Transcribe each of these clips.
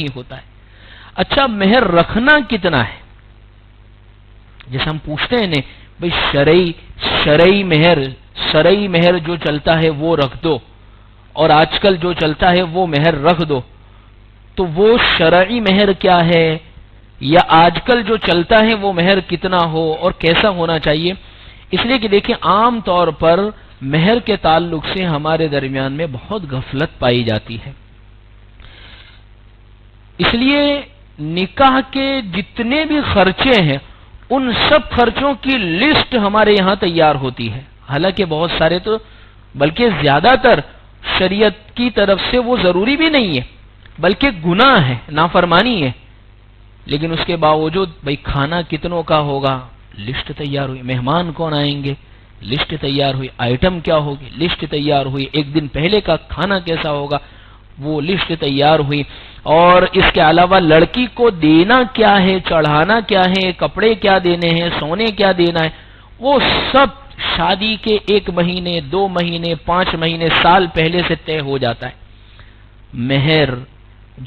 ہی ہوتا ہے. اچھا مہر رکھنا کتنا ہے؟ جیسے ہم پوچھتے ہیں نا بھئی شرعی مہر جو چلتا ہے وہ رکھ دو، اور آج کل جو چلتا ہے وہ مہر رکھ دو. تو وہ شرعی مہر کیا ہے، یا آج کل جو چلتا ہے وہ مہر کتنا ہو اور کیسا ہونا چاہیے؟ اس لیے کہ دیکھیں عام طور پر مہر کے تعلق سے ہمارے درمیان میں بہت غفلت پائی جاتی ہے. اس لیے نکاح کے جتنے بھی خرچے ہیں ان سب خرچوں کی لسٹ ہمارے یہاں تیار ہوتی ہے. حالانکہ بہت سارے تو بلکہ زیادہ تر شریعت کی طرف سے وہ ضروری بھی نہیں ہے، بلکہ گناہ ہے، نافرمانی ہے. لیکن اس کے باوجود بھئی کھانا کتنوں کا ہوگا، لسٹ تیار ہوئی. مہمان کون آئیں گے، لسٹ تیار ہوئی. آئٹم کیا ہوگی، لسٹ تیار ہوئی. ایک دن پہلے کا کھانا کیسا ہوگا، وہ لسٹ تیار ہوئی. اور اس کے علاوہ لڑکی کو دینا کیا ہے، چڑھانا کیا ہے، کپڑے کیا دینے ہیں، سونے کیا دینا ہے، وہ سب شادی کے 1 مہینے 2 مہینے 5 مہینے سال پہلے سے طے ہو جاتا ہے. مہر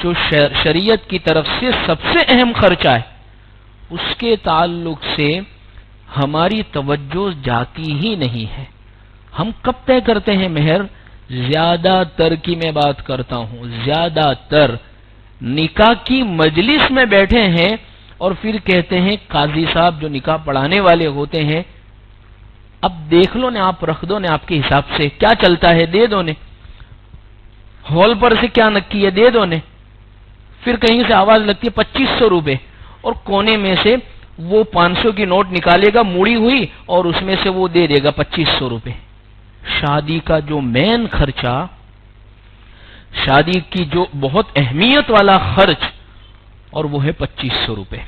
جو شریعت کی طرف سے سب سے اہم خرچہ ہے، اس کے تعلق سے ہماری توجہ جاتی ہی نہیں ہے. ہم کب طے کرتے ہیں مہر؟ زیادہ تر کی میں بات کرتا ہوں، زیادہ تر نکاح کی مجلس میں بیٹھے ہیں اور پھر کہتے ہیں قاضی صاحب جو نکاح پڑھانے والے ہوتے ہیں، اب دیکھ لو نے، آپ رکھ دو نے، آپ کے حساب سے کیا چلتا ہے دے دو نے، ہال پر سے کیا نکی ہے دے دو نے. پھر کہیں سے آواز لگتی ہے 2500 روپے، اور کونے میں سے وہ 500 کی نوٹ نکالے گا موڑی ہوئی اور اس میں سے وہ دے دے گا 2500 روپے. شادی کا جو مین خرچہ، شادی کی جو بہت اہمیت والا خرچ، اور وہ ہے 2500 روپے.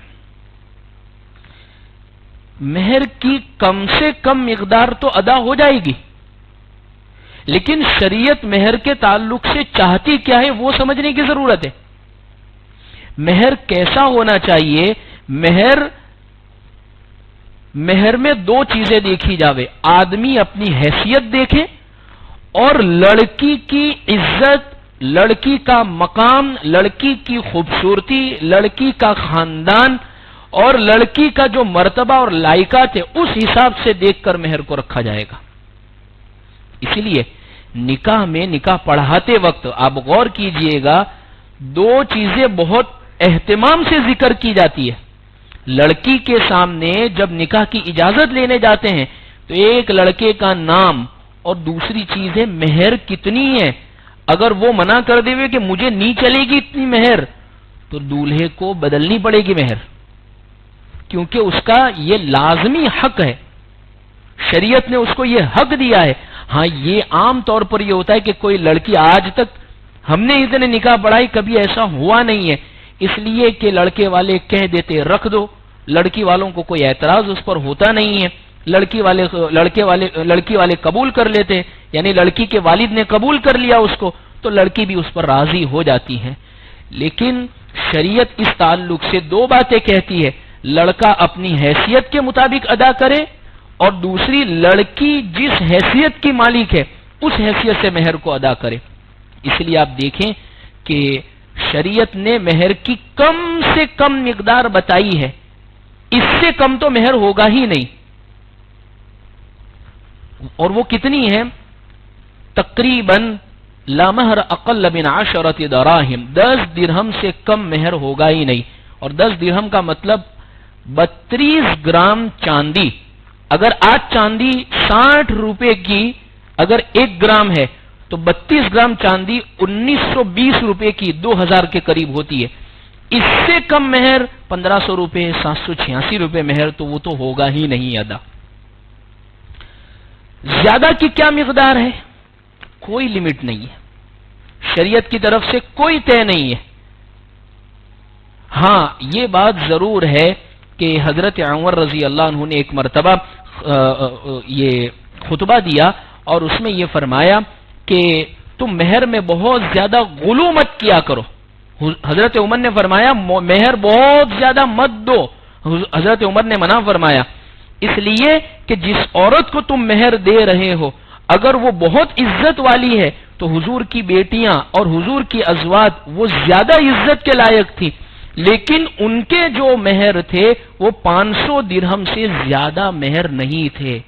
مہر کی کم سے کم مقدار تو ادا ہو جائے گی، لیکن شریعت مہر کے تعلق سے چاہتی کیا ہے وہ سمجھنے کی ضرورت ہے. مہر کیسا ہونا چاہیے؟ مہر میں 2 چیزیں دیکھی جاوے. آدمی اپنی حیثیت دیکھے اور لڑکی کی عزت، لڑکی کا مقام، لڑکی کی خوبصورتی، لڑکی کا خاندان اور لڑکی کا جو مرتبہ اور لائقات ہے اس حساب سے دیکھ کر مہر کو رکھا جائے گا. اسی لیے نکاح میں، نکاح پڑھاتے وقت آپ غور کیجئے گا 2 چیزیں بہت اہتمام سے ذکر کی جاتی ہے. لڑکی کے سامنے جب نکاح کی اجازت لینے جاتے ہیں تو ایک لڑکے کا نام اور دوسری چیز ہے مہر کتنی ہے. اگر وہ منع کر دے کہ مجھے نہیں چلے گی اتنی مہر، تو دولہے کو بدلنی پڑے گی مہر، کیونکہ اس کا یہ لازمی حق ہے، شریعت نے اس کو یہ حق دیا ہے. ہاں یہ عام طور پر یہ ہوتا ہے کہ کوئی لڑکی، آج تک ہم نے اتنے نکاح پڑھائی کبھی ایسا ہوا نہیں ہے، اس لیے کہ لڑکے والے کہہ دیتے رکھ دو، لڑکی والوں کو کوئی اعتراض اس پر ہوتا نہیں ہے، لڑکی والے قبول کر لیتے، یعنی لڑکی کے والد نے قبول کر لیا اس کو، تو لڑکی بھی اس پر راضی ہو جاتی ہے. لیکن شریعت اس تعلق سے 2 باتیں کہتی ہے. لڑکا اپنی حیثیت کے مطابق ادا کرے، اور دوسری لڑکی جس حیثیت کی مالک ہے اس حیثیت سے مہر کو ادا کرے. اس لیے آپ دیکھیں کہ شریعت نے مہر کی کم سے کم مقدار بتائی ہے، اس سے کم تو مہر ہوگا ہی نہیں. اور وہ کتنی ہے؟ تقریباً لا مہر اقل من 10 دراہم، 10 درہم سے کم مہر ہوگا ہی نہیں. اور 10 درہم کا مطلب 32 گرام چاندی. اگر آج چاندی 60 روپے کی اگر 1 گرام ہے تو 32 گرام چاندی 1920 روپے کی 2000 کے قریب ہوتی ہے. اس سے کم مہر 1500 روپے 786 روپے مہر تو وہ تو ہوگا ہی نہیں ادا. زیادہ کی کیا مقدار ہے؟ کوئی لمٹ نہیں ہے، شریعت کی طرف سے کوئی طے نہیں ہے. ہاں یہ بات ضرور ہے کہ حضرت عمر رضی اللہ عنہ نے ایک مرتبہ یہ خطبہ دیا اور اس میں یہ فرمایا کہ تم مہر میں بہت زیادہ غلو مت کیا کرو. حضرت عمر نے فرمایا مہر بہت زیادہ مت دو. حضرت عمر نے منع فرمایا اس لیے کہ جس عورت کو تم مہر دے رہے ہو اگر وہ بہت عزت والی ہے تو حضور کی بیٹیاں اور حضور کی ازواج وہ زیادہ عزت کے لائق تھی، لیکن ان کے جو مہر تھے وہ 500 درہم سے زیادہ مہر نہیں تھے.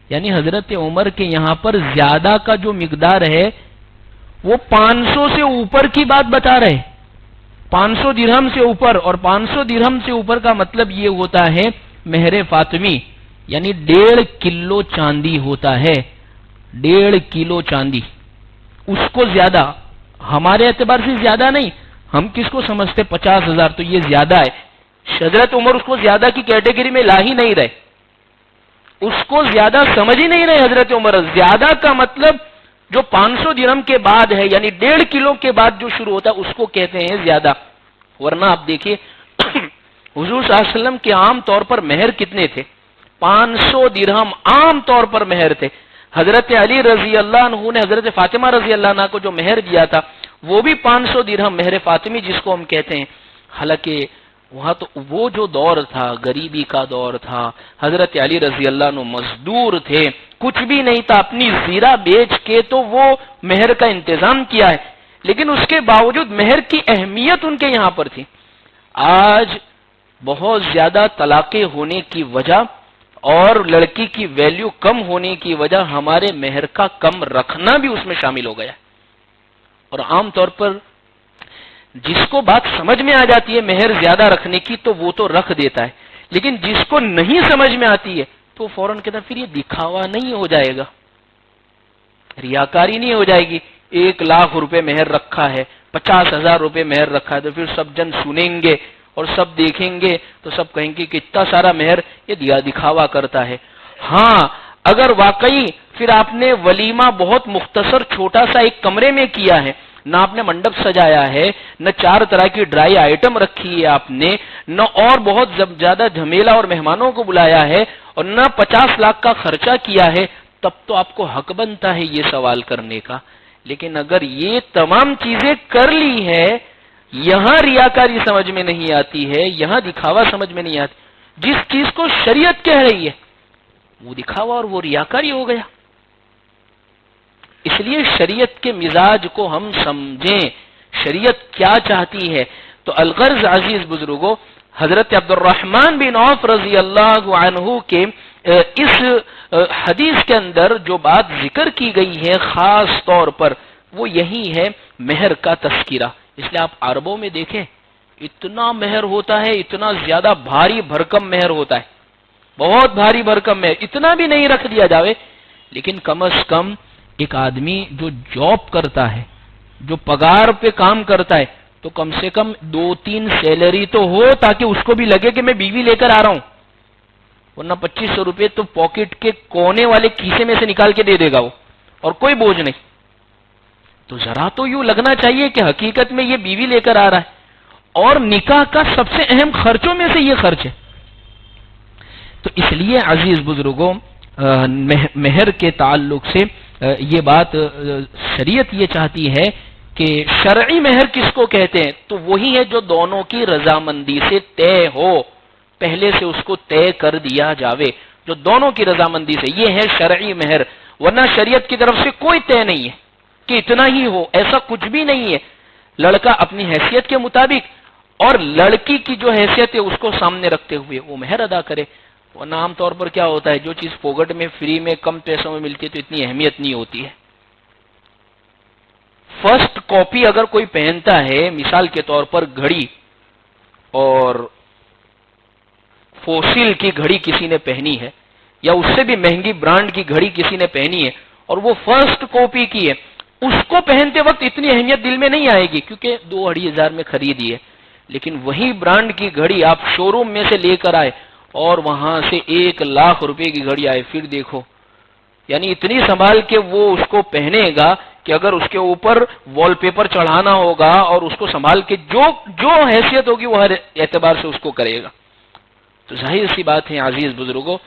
یعنی حضرت عمر کے یہاں پر زیادہ کا جو مقدار ہے وہ 500 سے اوپر کی بات بتا رہے. 500 درہم سے اوپر، اور 500 درہم سے اوپر کا مطلب یہ ہوتا ہے مہر فاطمی، یعنی 1.5 کلو چاندی ہوتا ہے. 1.5 کلو چاندی، اس کو زیادہ، ہمارے اعتبار سے زیادہ نہیں، ہم کس کو سمجھتے 50,000 تو یہ زیادہ ہے. حضرت عمر اس کو زیادہ کی کیٹیگری میں لا ہی نہیں رہے، اس کو زیادہ سمجھ ہی نہیں رہے. حضرت عمر زیادہ کا مطلب جو 500 درہم کے بعد ہے، یعنی 1.5 کلو کے بعد جو شروع ہوتا ہے اس کو کہتے ہیں زیادہ. ورنہ آپ دیکھیے حضور صلی اللہ علیہ وسلم کے عام طور پر مہر کتنے تھے؟ 500 درہم عام طور پر مہر تھے. حضرت علی رضی اللہ عنہ نے حضرت فاطمہ رضی اللہ عنہ کو جو مہر دیا تھا وہ بھی 500 درہم مہر فاطمی جس کو ہم کہتے ہیں. حالانکہ وہاں تو وہ جو دور تھا غریبی کا دور تھا، حضرت علی رضی اللہ عنہ مزدور تھے، کچھ بھی نہیں تھا، اپنی زیرہ بیچ کے تو وہ مہر کا انتظام کیا ہے، لیکن اس کے باوجود مہر کی اہمیت ان کے یہاں پر تھی. آج بہت زیادہ طلاقیں ہونے کی وجہ اور لڑکی کی ویلیو کم ہونے کی وجہ ہمارے مہر کا کم رکھنا بھی اس میں شامل ہو گیا. اور عام طور پر جس کو بات سمجھ میں آ جاتی ہے مہر زیادہ رکھنے کی تو وہ تو رکھ دیتا ہے، لیکن جس کو نہیں سمجھ میں آتی ہے تو فوراً کہتا پھر یہ دکھاوا نہیں ہو جائے گا، ریاکاری نہیں ہو جائے گی. 1,00,000 روپے مہر رکھا ہے، 50,000 روپے مہر رکھا ہے، تو پھر سب جن سنیں گے اور سب دیکھیں گے تو سب کہیں گے کہ اتنا سارا مہر یہ دکھاوا کرتا ہے. ہاں اگر واقعی پھر آپ نے ولیمہ بہت مختصر چھوٹا سا ایک کمرے میں کیا ہے، نہ آپ نے منڈپ سجایا ہے، نہ 4 طرح کی ڈرائی آئٹم رکھی ہے آپ نے، نہ اور بہت زیادہ جھمیلا اور مہمانوں کو بلایا ہے، اور نہ 50 لاکھ کا خرچہ کیا ہے، تب تو آپ کو حق بنتا ہے یہ سوال کرنے کا. لیکن اگر یہ تمام چیزیں کر لی ہے، یہاں ریاکاری سمجھ میں نہیں آتی ہے، یہاں دکھاوا سمجھ میں نہیں آتی، جس چیز کو شریعت کہہ رہی ہے وہ دکھاوا اور وہ ریاکاری ہو گیا. اس لیے شریعت کے مزاج کو ہم سمجھیں، شریعت کیا چاہتی ہے. تو الغرض عزیز بزرگوں، حضرت عبد الرحمن بن عوف رضی اللہ عنہ کے اس حدیث کے اندر جو بات ذکر کی گئی ہے خاص طور پر وہ یہی ہے مہر کا تذکرہ. اس لیے آپ عربوں میں دیکھیں اتنا مہر ہوتا ہے، اتنا زیادہ بھاری بھرکم مہر ہوتا ہے، بہت بھاری بھرکم مہر. اتنا بھی نہیں رکھ دیا جاوے، لیکن کم از کم ایک آدمی جو جاب کرتا ہے، جو پگار پہ کام کرتا ہے، تو کم سے کم 2-3 سیلری تو ہو تاکہ اس کو بھی لگے کہ میں بیوی لے کر آ رہا ہوں. ورنہ 2500 روپے تو پاکٹ کے کونے والے کیسے میں سے نکال کے دے دے گا وہ، اور کوئی بوجھ نہیں. تو ذرا تو یوں لگنا چاہیے کہ حقیقت میں یہ بیوی لے کر آ رہا ہے. اور نکاح کا سب سے اہم خرچوں میں سے یہ خرچ ہے. تو اس لیے عزیز بزرگوں مہر کے تعلق سے یہ بات شریعت یہ چاہتی ہے کہ شرعی مہر کس کو کہتے ہیں؟ تو وہی ہے جو دونوں کی رضامندی سے طے ہو، پہلے سے اس کو طے کر دیا جاوے، جو دونوں کی رضامندی سے، یہ ہے شرعی مہر. ورنہ شریعت کی طرف سے کوئی طے نہیں ہے کہ اتنا ہی ہو، ایسا کچھ بھی نہیں ہے. لڑکا اپنی حیثیت کے مطابق اور لڑکی کی جو حیثیت ہے اس کو سامنے رکھتے ہوئے وہ مہر ادا کرے. ورنہ عام طور پر کیا ہوتا ہے، جو چیز فوگٹ میں، فری میں، کم پیسوں میں ملتی ہے تو اتنی اہمیت نہیں ہوتی ہے. فرسٹ کاپی اگر کوئی پہنتا ہے، مثال کے طور پر گھڑی، اور فوسل کی گھڑی کسی نے پہنی ہے، یا اس سے بھی مہنگی برانڈ کی گھڑی کسی نے پہنی ہے، اور وہ فرسٹ کاپی کی ہے، اس کو پہنتے وقت اتنی اہمیت دل میں نہیں آئے گی کیونکہ 2-2.5 ہزار میں خریدی ہے. لیکن وہی برانڈ کی گھڑی آپ شو روم میں سے لے کر آئے اور وہاں سے 1,00,000 روپے کی گھڑی آئے، پھر دیکھو، یعنی اتنی سنبھال کے وہ اس کو پہنے گا کہ اگر اس کے اوپر وال پیپر چڑھانا ہوگا اور اس کو سنبھال کے جو حیثیت ہوگی وہ ہر اعتبار سے اس کو کرے گا. تو ظاہر سی بات ہے عزیز بزرگوں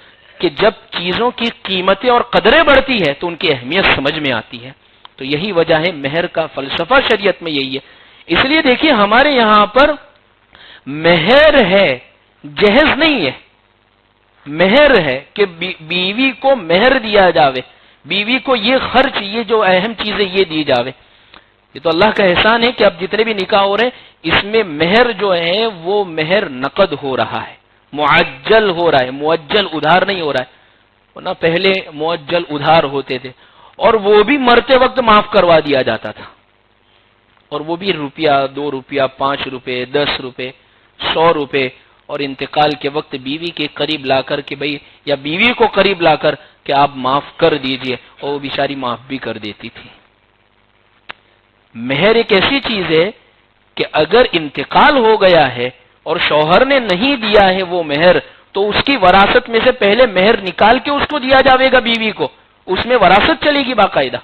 کہ جب چیزوں کی قیمتیں اور قدریں بڑھتی ہے تو ان کی اہمیت سمجھ میں آتی ہے. تو یہی وجہ ہے مہر کا فلسفہ شریعت میں یہی ہے. اس لیے دیکھیے ہمارے یہاں پر مہر ہے، جہیز نہیں ہے. مہر ہے کہ بیوی کو مہر دیا جاوے، بیوی کو یہ خرچ، یہ جو اہم چیزیں یہ دی جاوے. یہ تو اللہ کا احسان ہے کہ اب جتنے بھی نکاح ہو رہے ہیں اس میں مہر جو ہے وہ مہر نقد ہو رہا ہے، معجل ہو رہا ہے، معجل ادھار نہیں ہو رہا ہے، ورنہ پہلے معجل ادھار ہوتے تھے اور وہ بھی مرتے وقت معاف کروا دیا جاتا تھا، اور وہ بھی روپیہ 2 روپیہ 5 روپے 10 روپے 100 روپے، اور انتقال کے وقت بیوی کے قریب لا کر کہ بھئی یا بیوی کو قریب لا کر کہ آپ معاف کر دیجئے، اور وہ بیچاری معاف بھی کر دیتی تھی۔ مہر ایک ایسی چیز ہے کہ اگر انتقال ہو گیا ہے اور شوہر نے نہیں دیا ہے وہ مہر، تو اس کی وراثت میں سے پہلے مہر نکال کے اس کو دیا جاوے گا بیوی کو، اس میں وراثت چلے گی باقاعدہ،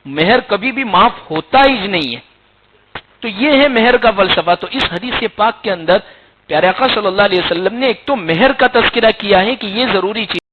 مہر کبھی بھی معاف ہوتا ہی نہیں ہے۔ تو یہ ہے مہر کا فلسفہ۔ تو اس حدیث پاک کے اندر پیارے آقا صلی اللہ علیہ وسلم نے ایک تو مہر کا تذکرہ کیا ہے کہ یہ ضروری چیز